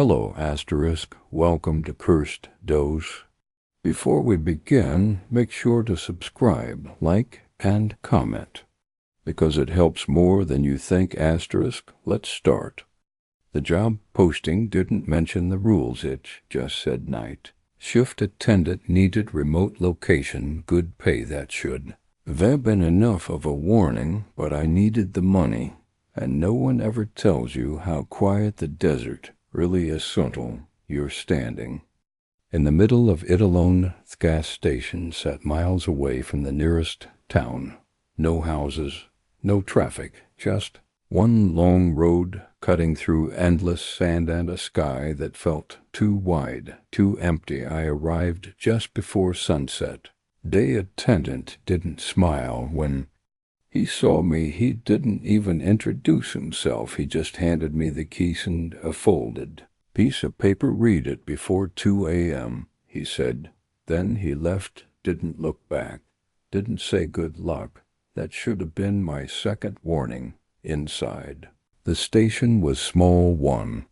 Hello, Asterisk. Welcome to Cursed Dose. Before we begin, make sure to subscribe, like, and comment. Because it helps more than you think, Asterisk. Let's start. The job posting didn't mention the rules, it just said night. Shift attendant needed remote location, good pay that should. There'd been enough of a warning, but I needed the money. And no one ever tells you how quiet the desert really is until you're standing. In the middle of Italone gas station, set miles away from the nearest town. No houses, no traffic, just one long road cutting through endless sand and a sky that felt too wide, too empty. I arrived just before sunset. Day attendant didn't smile when he saw me. He didn't even introduce himself. He just handed me the keys and a folded piece of paper. Read it before 2 a.m., he said. Then he left, didn't look back, didn't say good luck. That should have been my second warning. Inside the station was small. One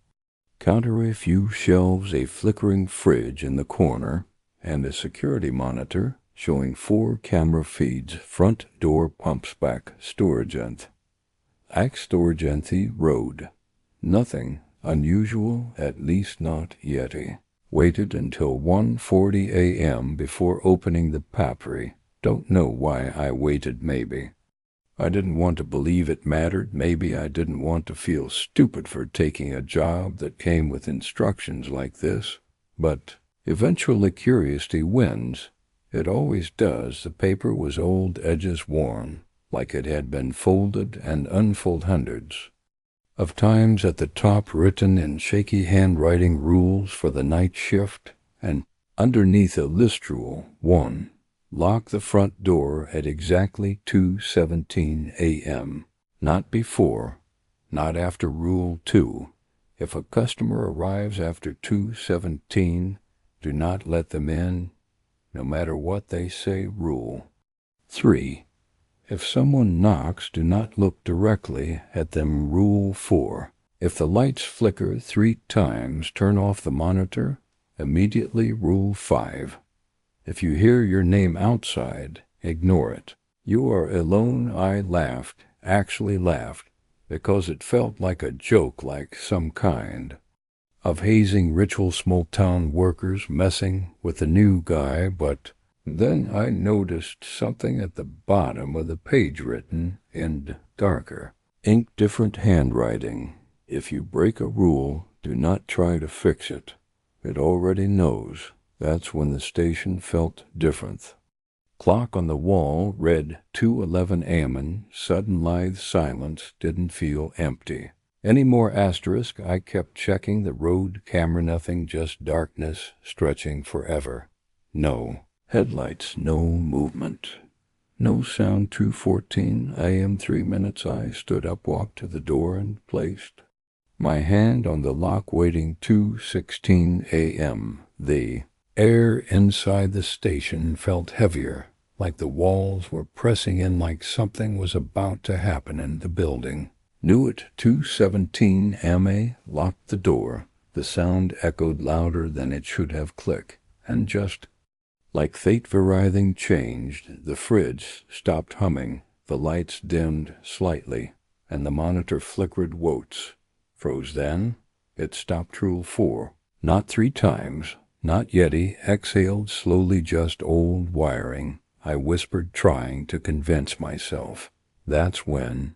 counter, a few shelves, a flickering fridge in the corner, and a security monitor showing 4 camera feeds. Front door pumps back. Storagenth. Storagenthy Road. Nothing unusual, at least not Yeti. Waited until 1:40 a.m. before opening the papry. Don't know why I waited. Maybe I didn't want to believe it mattered. Maybe I didn't want to feel stupid for taking a job that came with instructions like this. But eventually curiosity wins. It always does. The paper was old, edges worn, like it had been folded and unfolded hundreds of times. At the top, written in shaky handwriting, rules for the night shift, and underneath a list rule. 1. Lock the front door at exactly 2:17 a.m. Not before, not after. Rule 2. If a customer arrives after 2:17, do not let them in, no matter what they say. Rule 3. If someone knocks, do not look directly at them. Rule 4. If the lights flicker 3 times, turn off the monitor immediately. Rule 5. If you hear your name outside, ignore it. You are alone. I laughed, actually laughed, because it felt like a joke, like some kind of hazing ritual. Small-town workers messing with the new guy. But then I noticed something at the bottom of the page, written in darker ink, different handwriting. If you break a rule, do not try to fix it. It already knows. That's when the station felt different. Clock on the wall read 2:11 a.m. Sudden lithe silence. Didn't feel empty any more. Asterisk. I kept checking the road camera. Nothing, just darkness stretching forever. No headlights, no movement, no sound. 2:14 a.m. 3 minutes. I stood up, walked to the door, and placed my hand on the lock, waiting. 2:16 a.m. The air inside the station felt heavier, like the walls were pressing in, like something was about to happen in the building. Knew it. 2:17 a.m. Locked the door. The sound echoed louder than it should have. Click. And just like fate, everything changed. The fridge stopped humming. The lights dimmed slightly, and the monitor flickered. Wotes froze. Then it stopped. Rule 4. Not 3 times. Not Yeti. Exhaled slowly. Just old wiring, I whispered, trying to convince myself. That's when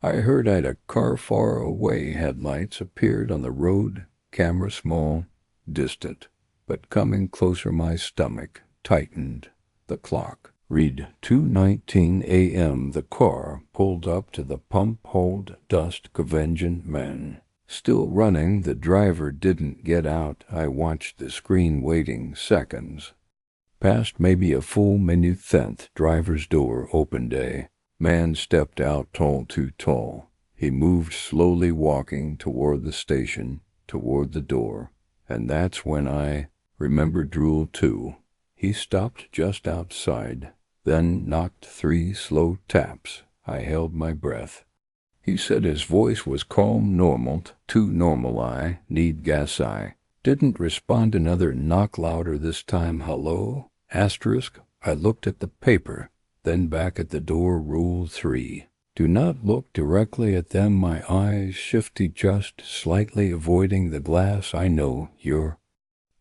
I heard I'd a car far away. Headlights appeared on the road. Camera small, distant, but coming closer. My stomach tightened. The clock read 2:19 a.m. The car pulled up to the pump. Hold dust. Convention men still running. The driver didn't get out. I watched the screen, waiting. Seconds passed, maybe a full minute. 10th driver's door opened. A man stepped out, tall, too tall. He moved slowly, walking toward the station, toward the door. And that's when I remembered Rule 2. He stopped just outside, then knocked 3 slow taps. I held my breath. He said his voice was calm normal, too normal I need gas I. Didn't respond another knock louder this time hello? Asterisk. I looked at the paper, then back at the door. Rule 3. Do not look directly at them. My eyes shifty just slightly, avoiding the glass. I know you're.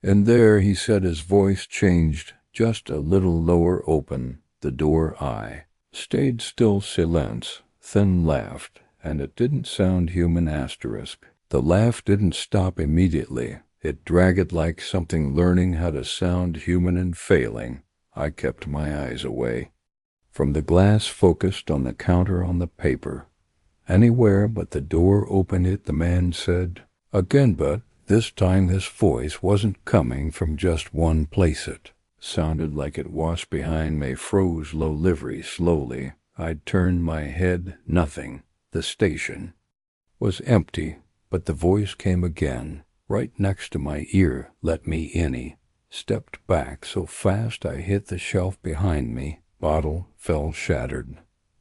And there, he said, his voice changed just a little lower. Open the door. I stayed still. Silence. Then laughed, and it didn't sound human. Asterisk. The laugh didn't stop immediately. It dragged like something learning how to sound human and failing. I kept my eyes away from the glass, focused on the counter, on the paper. Anywhere but the door. Open it, the man said again, but this time his voice wasn't coming from just one place. It sounded like it was behind me. Froze. Low livery. Slowly I turned my head. Nothing. The station was empty, but the voice came again, right next to my ear. Let me in. He stepped back so fast I hit the shelf behind me. Bottle fell shattered.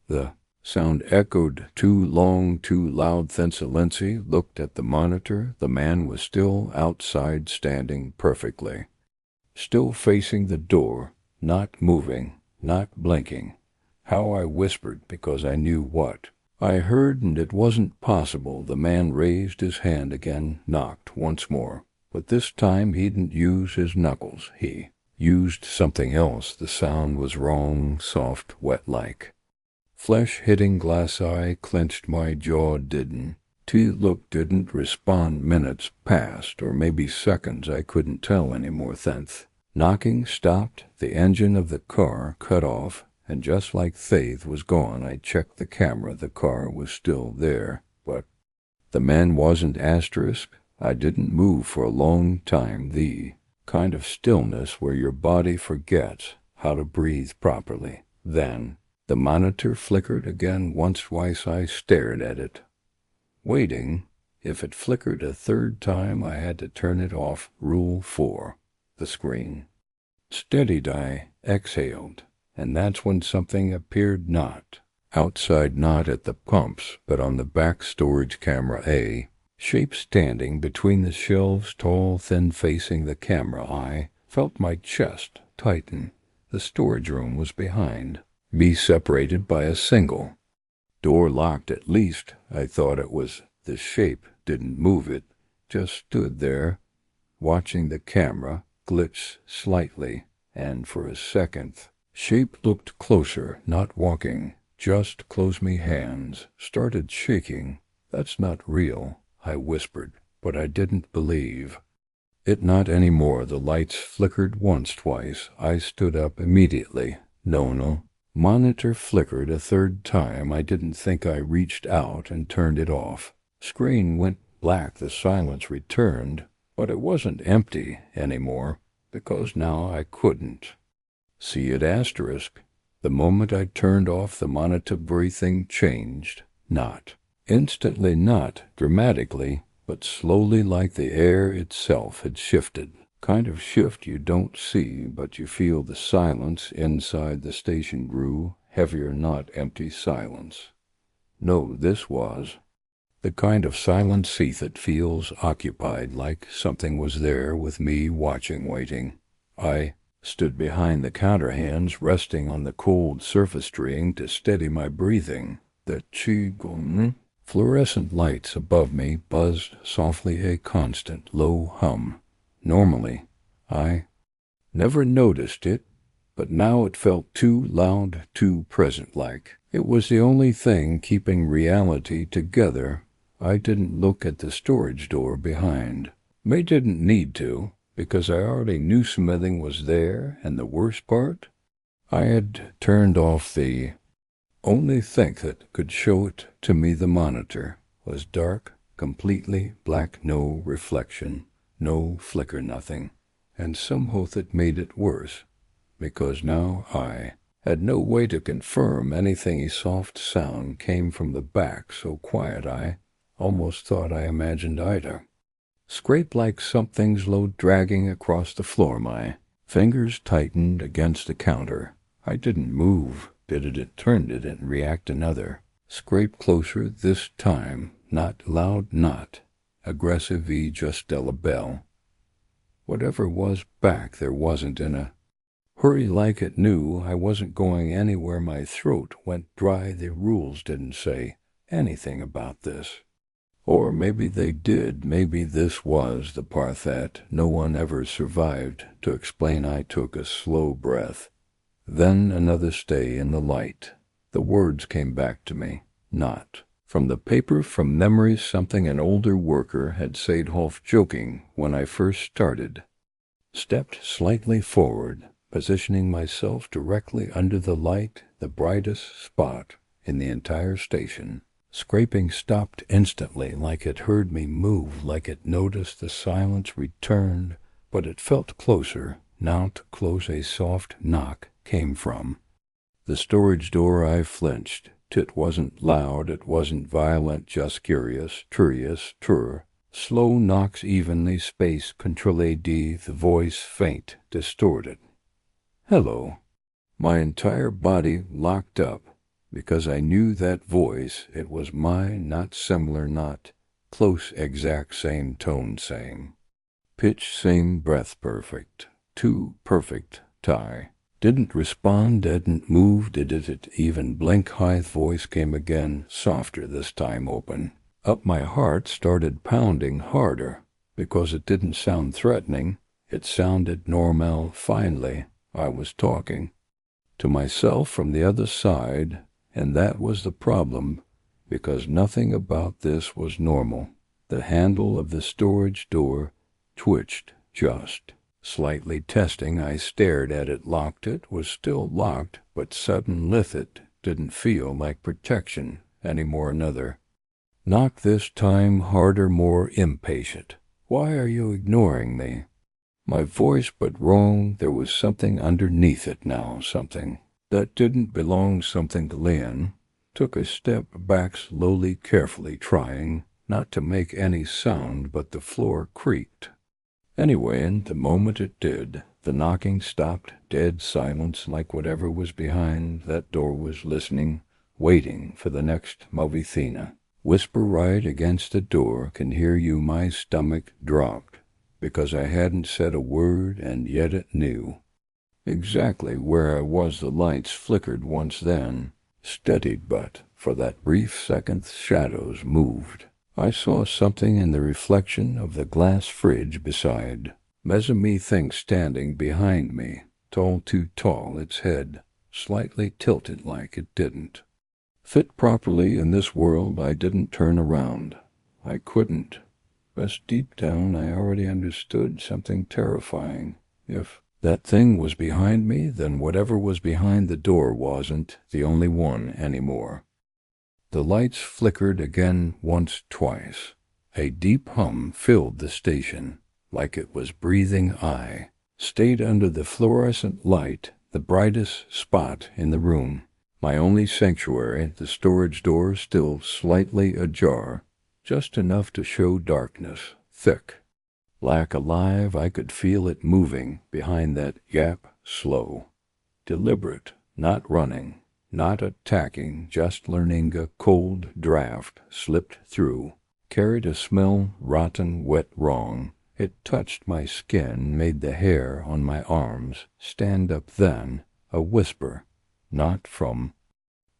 The sound echoed. Too long, too loud. Then Silenzi looked at the monitor. The man was still outside, standing perfectly still, facing the door, not moving, not blinking. How I whispered, because I knew what I heard, and it wasn't possible. The man raised his hand again, knocked once more, but this time he didn't use his knuckles. He used something else. The sound was wrong, soft, wet like flesh hitting glass. I clenched my jaw. Didn't respond. Minutes passed, or maybe seconds. I couldn't tell anymore. Tenth knocking stopped. The engine of the car cut off, and just like Faith was gone, I checked the camera. The car was still there, but the man wasn't. Asterisk. I didn't move for a long time. The kind of stillness where your body forgets how to breathe properly. Then the monitor flickered again. Once, twice. I stared at it, waiting. If it flickered a third time, I had to turn it off. Rule 4. The screen steadied. I exhaled, and that's when something appeared. Not outside, not at the pumps, but on the back storage camera. A shape standing between the shelves, tall, thin, facing the camera. I felt my chest tighten. The storage room was behind me, separated by a single door. Locked, at least I thought it was. The shape didn't move. It just stood there, watching the camera glitch slightly, and for a second, shape looked closer, not walking, just close. Me hands started shaking. That's not real, I whispered, but I didn't believe it. Not anymore. The lights flickered once, twice. I stood up immediately. No. Monitor flickered a third time. I didn't think. I reached out and turned it off. Screen went black. The silence returned, but it wasn't empty anymore, because now I couldn't see it. Asterisk. The moment I turned off the monitor, everything changed. Not instantly, not dramatically, but slowly, like the air itself had shifted. Kind of shift you don't see, but you feel. The silence inside the station grew heavier. Not empty silence. No, this was the kind of silence that feels occupied, like something was there with me, watching, waiting. I stood behind the counter, hands resting on the cold surface, trying to steady my breathing. The qigong fluorescent lights above me buzzed softly, a constant low hum. Normally, I never noticed it, but now it felt too loud, too present, like it was the only thing keeping reality together. I didn't look at the storage door behind. May didn't need to, because I already knew something was there, and the worst part, I had turned off the only thing that could show it to me. The monitor was dark, completely black, no reflection, no flicker, nothing. And somehow that made it worse, because now I had no way to confirm anything. A soft sound came from the back, so quiet I almost thought I imagined Ida scrape, like something's low dragging across the floor. My fingers tightened against the counter. I didn't move. Did it? It turned it and react. Another Scrape closer this time, not loud, not aggressive, just a bell. Whatever was back there wasn't in a hurry like it knew I wasn't going anywhere. My throat went dry. The rules didn't say anything about this. Or maybe they did. Maybe this was the part that no one ever survived to explain. I took a slow breath. Then another stay in the light. The words came back to me. Not from the paper, from memories, something an older worker had said, half joking, when I first started. Stepped slightly forward, positioning myself directly under the light, the brightest spot in the entire station. Scraping stopped instantly, like it heard me move, like it noticed the silence, returned, but it felt closer. Not close. A soft knock came from the storage door. I flinched. It wasn't loud, it wasn't violent, just curious, slow knocks evenly, space, Control-AD, the voice faint, distorted. Hello. My entire body locked up, because I knew that voice. It was mine, not similar, not close, exact same tone, same pitch, same breath, perfect, too perfect, tie. Didn't respond, didn't move, did it even blink? High voice came again, softer this time, open. Up my heart started pounding harder, because it didn't sound threatening. It sounded normal. Finally, I was talking to myself from the other side, and that was the problem, because nothing about this was normal. The handle of the storage door twitched just slightly, testing. I stared at it, locked. It was still locked, but sudden lift. It didn't feel like protection anymore. Another knock, this time harder, more impatient. Why are you ignoring me? My voice, but wrong. There was something underneath it now, something that didn't belong, something to Lynn. Took a step back slowly, carefully, trying not to make any sound, but the floor creaked. Anyway, and the moment it did, the knocking stopped. Dead silence, like whatever was behind that door was listening, waiting for the next Movithina. Whisper right against the door, can hear you. My stomach dropped, because I hadn't said a word, and yet it knew exactly where I was. The lights flickered once, then steadied, but for that brief second, shadows moved. I saw something in the reflection of the glass fridge beside me, thing standing behind me, tall, too tall, its head slightly tilted, like it didn't fit properly in this world. I didn't turn around. I couldn't. But deep down I already understood something terrifying. If that thing was behind me, then whatever was behind the door wasn't the only one anymore. The lights flickered again, once, twice. A deep hum filled the station, like it was breathing. I stayed under the fluorescent light, the brightest spot in the room. My only sanctuary, the storage door still slightly ajar, just enough to show darkness, thick, like alive. I could feel it moving behind that gap, slow, deliberate, not running, not attacking, just learning. A cold draft slipped through, carried a smell, rotten, wet, wrong. It touched my skin, made the hair on my arms stand up. Then a whisper, not from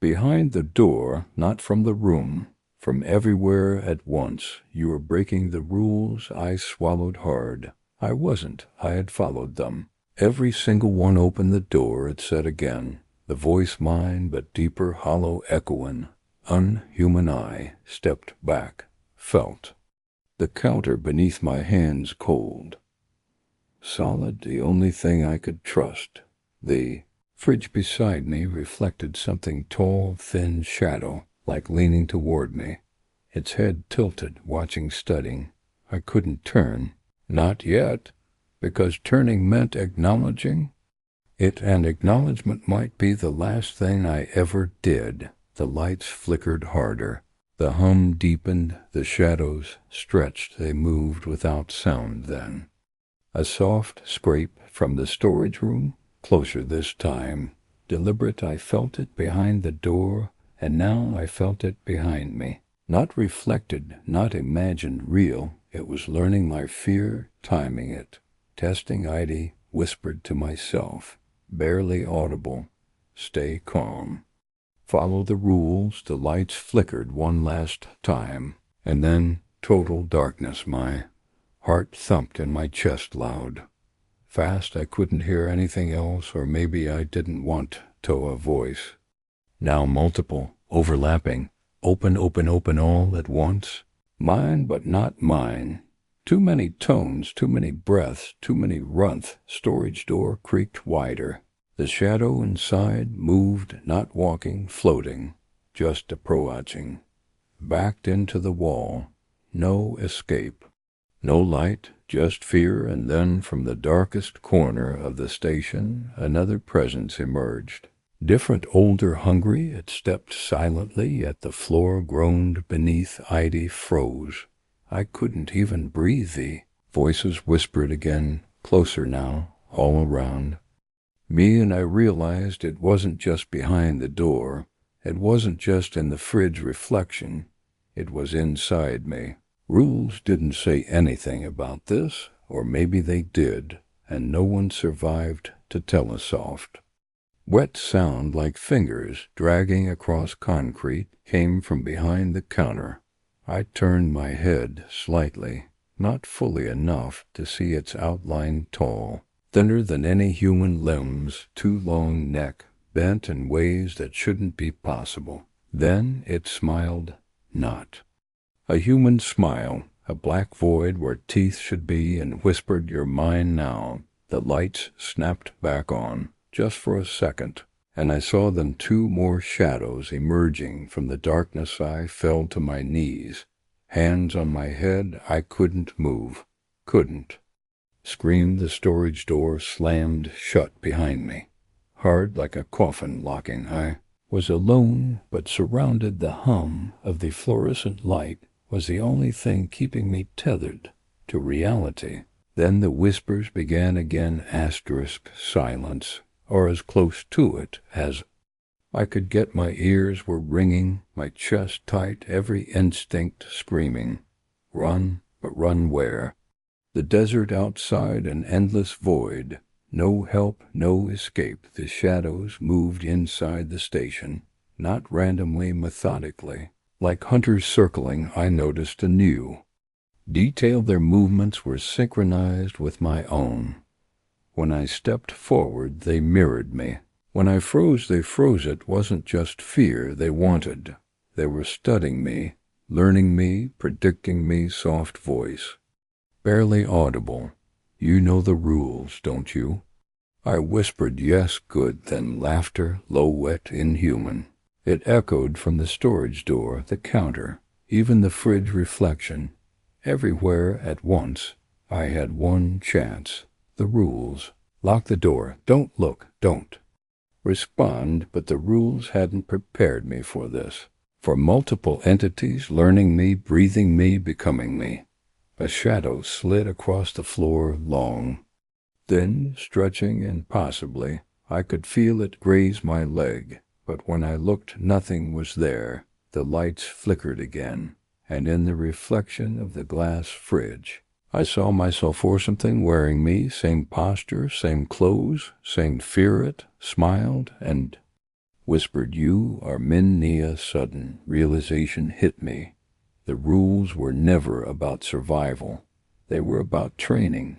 behind the door, not from the room, from everywhere at once. You were breaking the rules. I swallowed hard. I wasn't. I had followed them. Every single one. Opened the door, it said again. The voice mine, but deeper, hollow, echoing. Unhuman. I stepped back, felt the counter beneath my hands, cold, solid, the only thing I could trust. The fridge beside me reflected something tall, thin shadow, like leaning toward me, its head tilted, watching, studying. I couldn't turn. Not yet, because turning meant acknowledging it, and acknowledgement might be the last thing I ever did. The lights flickered harder. The hum deepened. The shadows stretched. They moved without sound. Then a soft scrape from the storage room, closer this time. Deliberate. I felt it behind the door, and now I felt it behind me. Not reflected, not imagined real. It was learning my fear, timing it. Testing ID, whispered to myself, barely audible. Stay calm. Follow the rules. The lights flickered one last time, and then total darkness. My heart thumped in my chest loud. Fast, I couldn't hear anything else, or maybe I didn't want Toa voice. Now multiple, overlapping, open all at once. Mine, but not mine. Too many tones, too many breaths, too many runth. Storage door creaked wider. The shadow inside moved, not walking, floating, just approaching. Backed into the wall. No escape. No light, just fear, and then from the darkest corner of the station another presence emerged. Different, older, hungry, it stepped silently, yet the floor groaned beneath. ID froze. I couldn't even breathe. The voices whispered again, closer now, all around me, and I realized it wasn't just behind the door. It wasn't just in the fridge reflection. It was inside me. Rules didn't say anything about this, or maybe they did, and no one survived to tell us soft. Wet sound like fingers dragging across concrete came from behind the counter. I turned my head slightly, not fully enough to see its outline tall, thinner than any human limbs, too long neck, bent in ways that shouldn't be possible. Then it smiled, not a human smile, a black void where teeth should be, and whispered, "You're mine now." The lights snapped back on, just for a second, and I saw then two more shadows emerging from the darkness. I fell to my knees, hands on my head. I couldn't move, couldn't scream. The storage door slammed shut behind me, hard like a coffin locking. I was alone, but surrounded. The hum of the fluorescent light was the only thing keeping me tethered to reality. Then the whispers began again, asterisk silence, or as close to it as I could get. My ears were ringing, my chest tight, every instinct screaming. Run, but run where? The desert outside, an endless void. No help, no escape. The shadows moved inside the station, not randomly, methodically. Like hunters circling, I noticed anew detail. Their movements were synchronized with my own. When I stepped forward, they mirrored me. When I froze, they froze. It wasn't just fear they wanted. They were studying me, learning me, predicting me. Soft voice, barely audible. "You know the rules, don't you?" I whispered, "Yes." Good. Then laughter, low, wet, inhuman. It echoed from the storage door, the counter, even the fridge reflection. Everywhere at once. I had one chance. The rules. Lock the door. Don't look. Don't respond. But the rules hadn't prepared me for this. For multiple entities learning me, breathing me, becoming me. A shadow slid across the floor, long, thin, stretching, and possibly I could feel it graze my leg. But when I looked, nothing was there. The lights flickered again, and in the reflection of the glass fridge, I saw myself or something wearing me, same posture, same clothes, same fear. It smiled and whispered, "You are Min Nia." Sudden realization hit me. The rules were never about survival. They were about training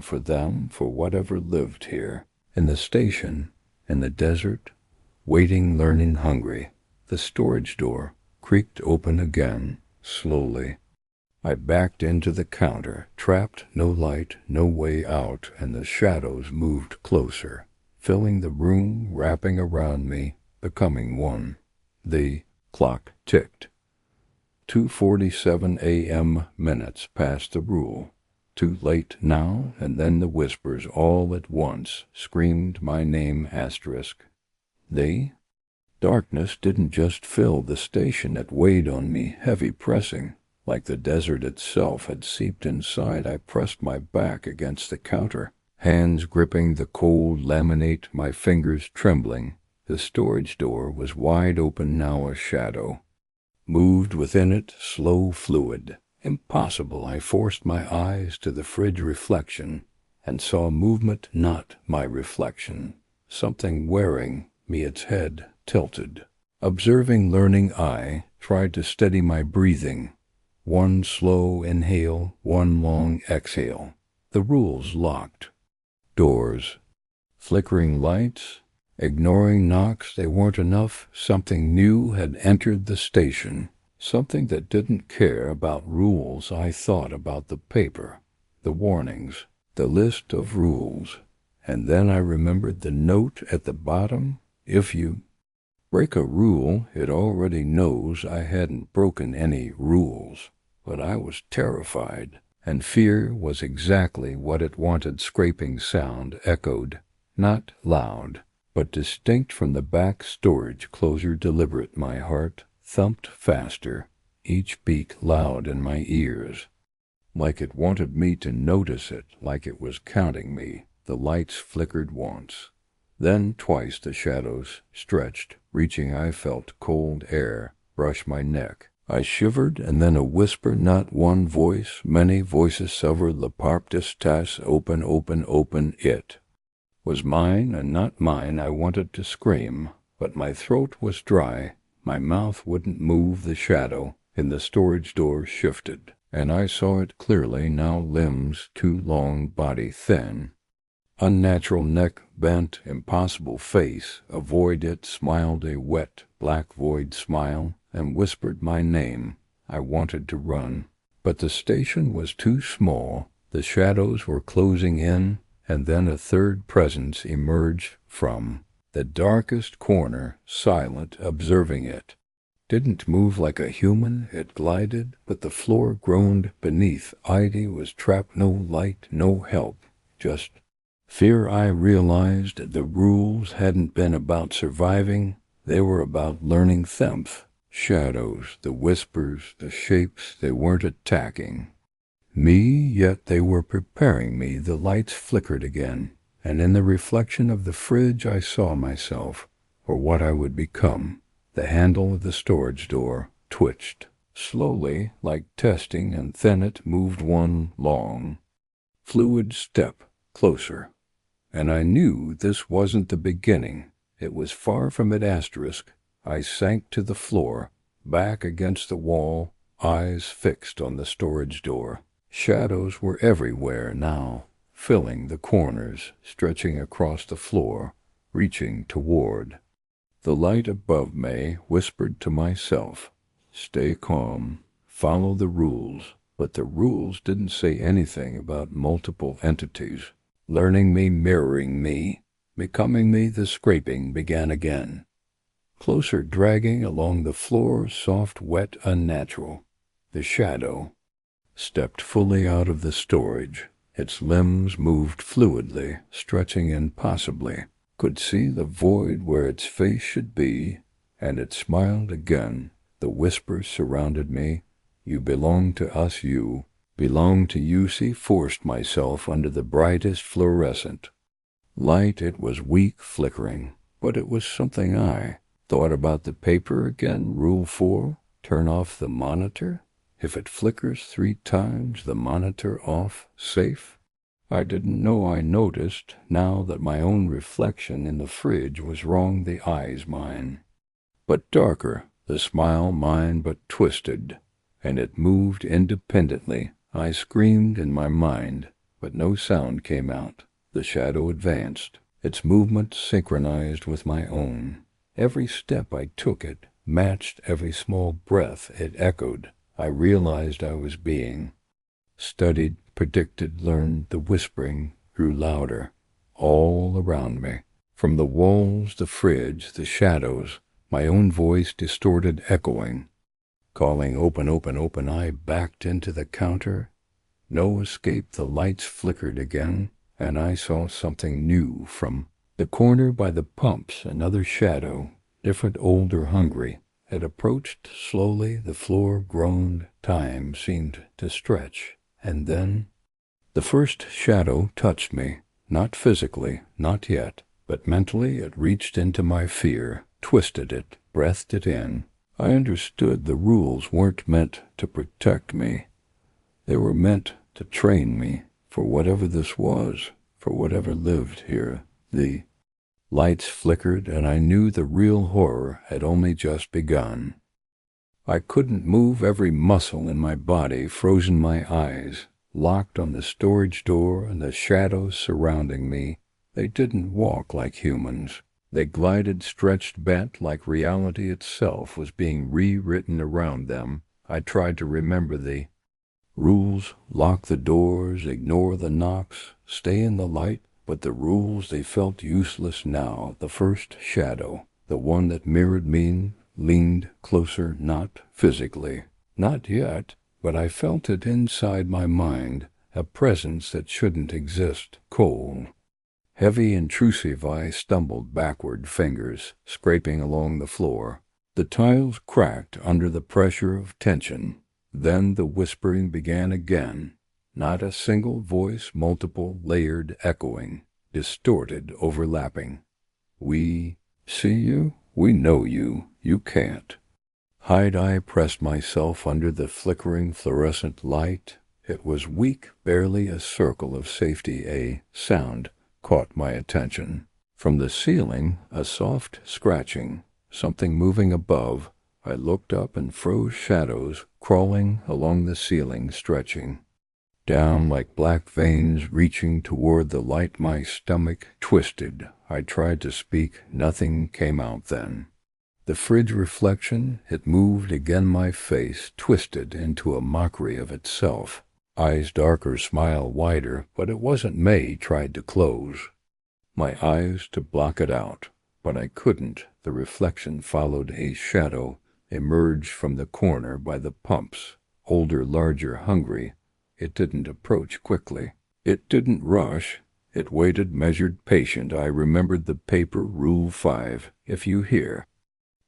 for them, for whatever lived here, in the station, in the desert, waiting, learning, hungry. The storage door creaked open again, slowly. I backed into the counter, trapped, no light, no way out, and the shadows moved closer, filling the room, wrapping around me, becoming one. The clock ticked. 2:47 a.m. minutes past the rule. Too late now. And then the whispers all at once screamed my name, asterisk. They? Darkness didn't just fill the station. It weighed on me, heavy, pressing. Like the desert itself had seeped inside. I pressed my back against the counter, hands gripping the cold laminate, my fingers trembling. The storage door was wide open now, a shadow moved within it, slow, fluid. Impossible. I forced my eyes to the fridge reflection and saw movement, not my reflection. Something wearing me, its head tilted. Observing, learning eye tried to steady my breathing. One slow inhale, one long exhale. The rules locked. Doors. Flickering lights. Ignoring knocks, they weren't enough. Something new had entered the station. Something that didn't care about rules. I thought about the paper, the warnings, the list of rules. And then I remembered the note at the bottom. If you break a rule, it already knows. I hadn't broken any rules, but I was terrified, and fear was exactly what it wanted. Scraping sound echoed, not loud, but distinct from the back storage closure. Deliberate. My heart thumped faster, each beat loud in my ears, like it wanted me to notice it, like it was counting me. The lights flickered once, then twice. The shadows stretched, reaching. I felt cold air brush my neck. I shivered, and then a whisper, not one voice, many voices. Sever le parptis tas, open, open, open. It was mine and not mine. I wanted to scream, but my throat was dry. My mouth wouldn't move. The shadow in the storage door shifted, and I saw it clearly now. Limbs too long, body thin. Unnatural neck bent, impossible face. Avoid it. Smiled a wet, black void smile, and whispered my name. I wanted to run, but the station was too small. The shadows were closing in, and then a third presence emerged from the darkest corner, silent, observing it. Didn't move like a human. It glided, but the floor groaned beneath. Heidi was trapped. No light, no help, just fear. I realized the rules hadn't been about surviving. They were about learning. Themph. Shadows, the whispers, the shapes, they weren't attacking me, yet they were preparing me. The lights flickered again, and in the reflection of the fridge I saw myself, or what I would become. The handle of the storage door twitched, slowly, like testing, and then it moved. One long, fluid step closer. And I knew this wasn't the beginning. It was far from it. Asterisk. I sank to the floor, back against the wall, eyes fixed on the storage door. Shadows were everywhere now, filling the corners, stretching across the floor, reaching toward. The light above me whispered to myself, stay calm, follow the rules. But the rules didn't say anything about multiple entities, learning me, mirroring me, becoming me. The scraping began again. Closer, dragging along the floor, soft, wet, unnatural. The shadow stepped fully out of the storage. Its limbs moved fluidly, stretching impossibly. Could see the void where its face should be, and it smiled again. The whispers surrounded me. You belong to us, you belong to you. See, forced myself under the brightest fluorescent light. It was weak, flickering, but it was something. I thought about the paper again. Rule 4, turn off the monitor. If it flickers 3 times, the monitor off, safe. I didn't know I noticed now that my own reflection in the fridge was wrong. The eyes mine, but darker. The smile mine, but twisted. And it moved independently. I screamed in my mind, but no sound came out. The shadow advanced, its movement synchronized with my own. Every step I took it matched. Every small breath it echoed. I realized I was being studied, predicted, learned. The whispering grew louder all around me. From the walls, the fridge, the shadows, my own voice distorted, echoing, calling, open, open, open. I backed into the counter. No escape. The lights flickered again, and I saw something new from the corner by the pumps. Another shadow, different, older, hungry. It approached slowly. The floor groaned. Time seemed to stretch. And then the first shadow touched me. Not physically, not yet, but mentally it reached into my fear, twisted it, breathed it in. I understood the rules weren't meant to protect me. They were meant to train me for whatever this was, for whatever lived here. The lights flickered, and I knew the real horror had only just begun. I couldn't move, every muscle in my body frozen, my eyes locked on the storage door and the shadows surrounding me. They didn't walk like humans. They glided, stretched, bent, like reality itself was being rewritten around them. I tried to remember the rules: lock the doors, ignore the knocks, stay in the light. But the rules, they felt useless now. The first shadow, the one that mirrored me, leaned closer, not physically. Not yet, but I felt it inside my mind, a presence that shouldn't exist. Cold. Heavy, intrusive. I stumbled backward, fingers scraping along the floor. The tiles cracked under the pressure of tension. Then the whispering began again. Not a single voice, multiple, layered, echoing, distorted, overlapping. We see you. We know you. You can't hide. I pressed myself under the flickering fluorescent light. It was weak, barely a circle of safety. A sound caught my attention. From the ceiling, a soft scratching, something moving above. I looked up and froze. Shadows crawling along the ceiling, stretching down like black veins reaching toward the light. My stomach twisted. I tried to speak. Nothing came out then. The fridge reflection, it moved again. My face twisted into a mockery of itself. Eyes darker, smile wider, but it wasn't. May tried to close my eyes to block it out, but I couldn't. The reflection followed. A shadow emerged from the corner by the pumps, older, larger, hungry. It didn't approach quickly. It didn't rush. It waited, measured, patient. I remembered the paper, Rule 5. If you hear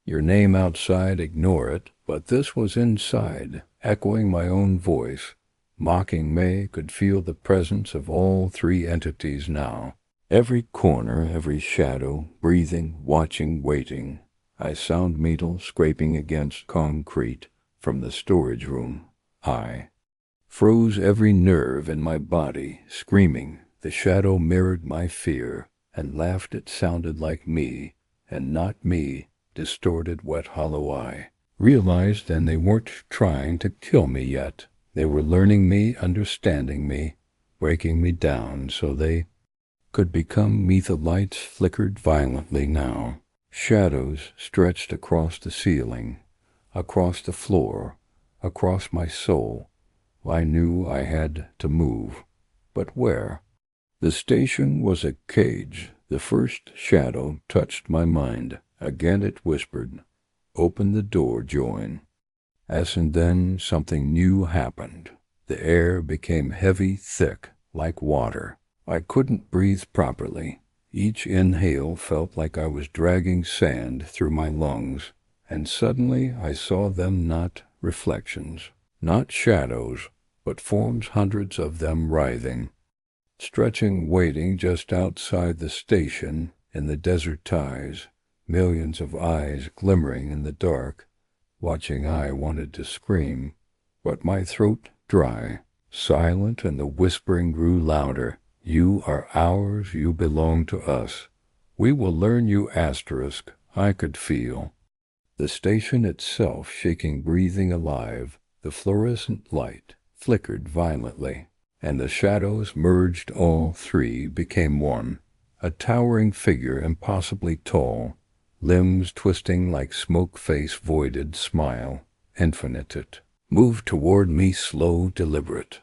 your name outside, ignore it. But this was inside, echoing my own voice. Mocking. May could feel the presence of all three entities now. Every corner, every shadow, breathing, watching, waiting. I sound metal scraping against concrete from the storage room. I froze, every nerve in my body screaming. The shadow mirrored my fear and laughed. It sounded like me, and not me. Distorted, wet, hollow. I realized then they weren't trying to kill me yet. They were learning me, understanding me, breaking me down so they could become me. The lights flickered violently now. Shadows stretched across the ceiling, across the floor, across my soul. I knew I had to move. But where? The station was a cage. The first shadow touched my mind. Again it whispered, "Open the door, join." And then something new happened. The air became heavy, thick, like water. I couldn't breathe properly. Each inhale felt like I was dragging sand through my lungs. And suddenly I saw them, not reflections, not shadows, but forms, hundreds of them writhing, stretching, waiting just outside the station in the desert ties. Millions of eyes glimmering in the dark, watching. I wanted to scream, but my throat dry, silent, and the whispering grew louder. You are ours, you belong to us. We will learn you, asterisk. I could feel the station itself shaking, breathing, alive. The fluorescent light flickered violently, and the shadows merged. All three became one, a towering figure, impossibly tall, limbs twisting like smoke, face voided, smile infinite. It moved toward me, slow, deliberate.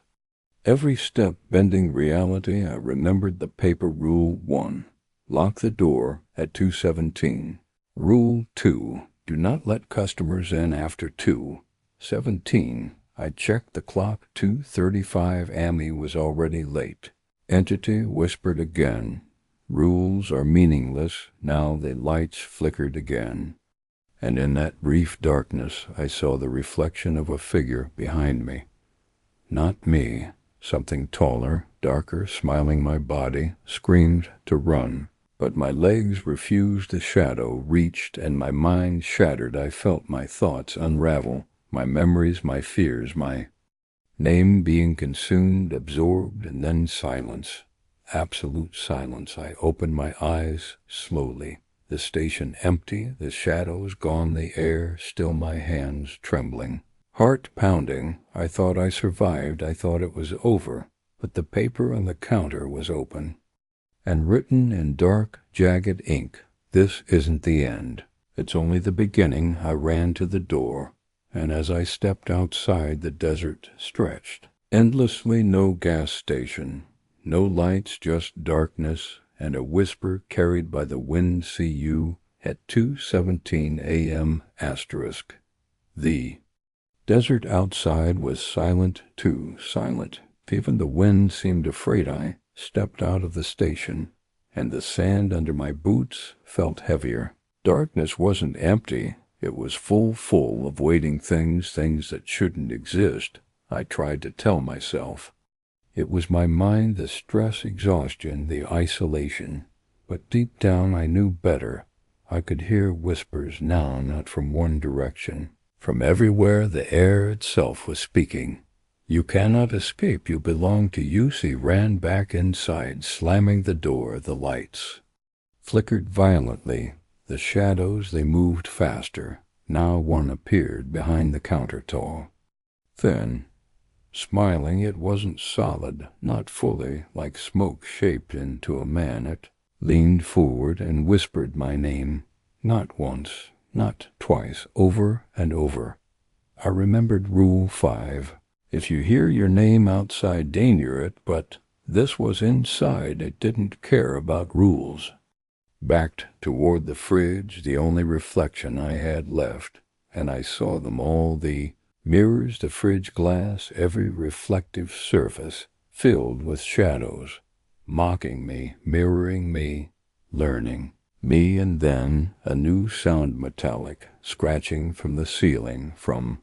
Every step bending reality. I remembered the paper. Rule 1. Lock the door at 2:17. Rule 2. Do not let customers in after 2:17. I checked the clock. 2:35. Amy was already late. Entity whispered again. Rules are meaningless. Now the lights flickered again. And in that brief darkness I saw the reflection of a figure behind me. Not me. Something taller, darker, smiling. My body screamed to run. But my legs refused the shadow, reached, and my mind shattered. I felt my thoughts unravel, my memories, my fears, my name being consumed, absorbed, and then silence. Absolute silence. I opened my eyes slowly. The station empty, the shadows gone, the air still, my hands trembling. Heart pounding. I thought I survived. I thought it was over. But the paper on the counter was open, and written in dark, jagged ink, "This isn't the end. It's only the beginning." I ran to the door, and as I stepped outside, the desert stretched endlessly. No gas station, no lights, just darkness, and a whisper carried by the wind. "See you at 2:17 a.m. asterisk." The desert outside was silent too, silent. Even the wind seemed afraid. I stepped out of the station, and the sand under my boots felt heavier. Darkness wasn't empty. It was full of waiting things that shouldn't exist, I tried to tell myself. It was my mind, the stress, exhaustion, the isolation. But deep down I knew better. I could hear whispers now, not from one direction. From everywhere the air itself was speaking. "You cannot escape. You belong to use." He ran back inside, slamming the door. The lights flickered violently. The shadows, they moved faster. Now one appeared behind the counter, tall, thin, smiling. It wasn't solid, not fully, like smoke shaped into a man. It leaned forward and whispered my name. Not once, not twice, over and over. I remembered Rule 5. If you hear your name outside, danger it, but this was inside. It didn't care about rules. Backed toward the fridge, the only reflection I had left, and I saw them all, the mirrors, the fridge glass, every reflective surface filled with shadows, mocking me, mirroring me, learning me. And then a new sound, metallic, scratching from the ceiling, from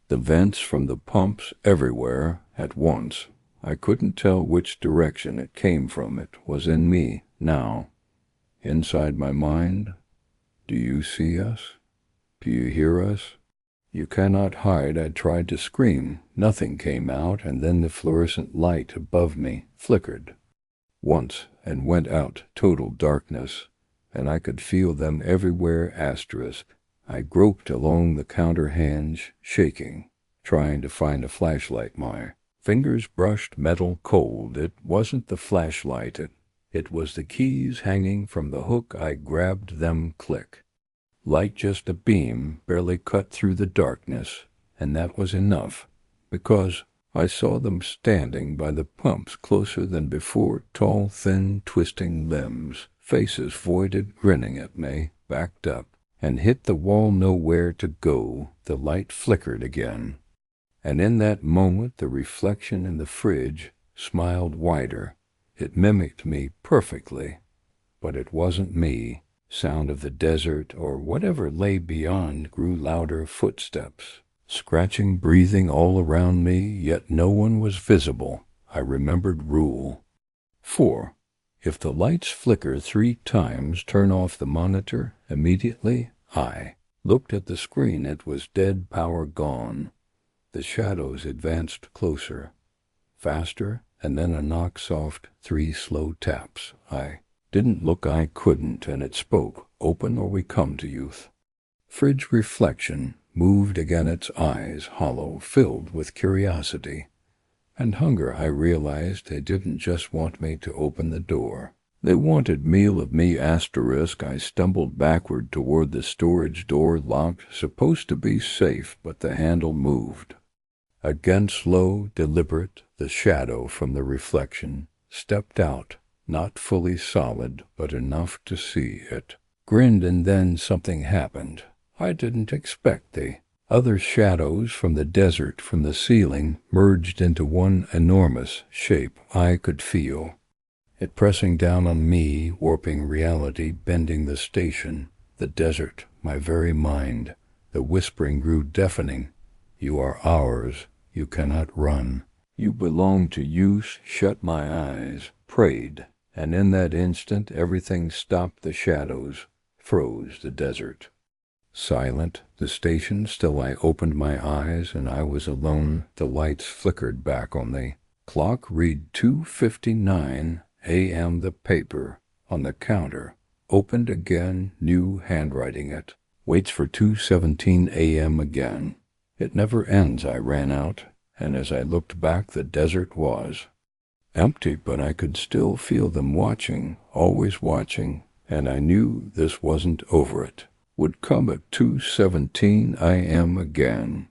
the vents, from the pumps, everywhere at once. I couldn't tell which direction it came from. It was in me now, inside my mind. "Do you see us? Do you hear us? You cannot hide." I tried to scream. Nothing came out, and then the fluorescent light above me flickered once and went out. Total darkness, and I could feel them everywhere. Asterisk. I groped along the counter, hands shaking, trying to find a flashlight. My fingers brushed metal cold. It wasn't the flashlight. It was the keys hanging from the hook. I grabbed them. Click. Light, just a beam, barely cut through the darkness, and that was enough, because I saw them standing by the pumps, closer than before. Tall, thin, twisting limbs, faces voided, grinning at me. Backed up and hit the wall. Nowhere to go. The light flickered again, and in that moment the reflection in the fridge smiled wider. It mimicked me perfectly, but it wasn't me. Sound of the desert, or whatever lay beyond, grew louder. Footsteps, scratching, breathing all around me, yet no one was visible. I remembered Rule 4. If the lights flicker 3 times, turn off the monitor immediately. I looked at the screen. It was dead, power gone. The shadows advanced closer, faster, and then a knock, soft, 3 slow taps. I didn't look. I couldn't, and it spoke. "Open or we come to youth." Fridge reflection moved again, its eyes hollow, filled with curiosity and hunger. I realized they didn't just want me to open the door. They wanted meal of me. Asterisk. I stumbled backward toward the storage door, locked, supposed to be safe, but the handle moved. Again, slow, deliberate, the shadow from the reflection stepped out, not fully solid, but enough to see it. Grinned, and then something happened I didn't expect. The other shadows from the desert, from the ceiling, merged into one enormous shape. I could feel it pressing down on me, warping reality, bending the station, the desert, my very mind. The whispering grew deafening. "You are ours. You cannot run. You belong to use." Shut my eyes, prayed, and in that instant everything stopped. The shadows froze the desert. Silent, the station, still I opened my eyes, and I was alone. The lights flickered back on the clock, read 2:59 a.m. The paper on the counter opened again, new handwriting. It waits for 2:17 a.m. again. It never ends. I ran out, and as I looked back, the desert was empty, but I could still feel them watching, always watching, and I knew this wasn't over. It would come at 2:17 a.m. again.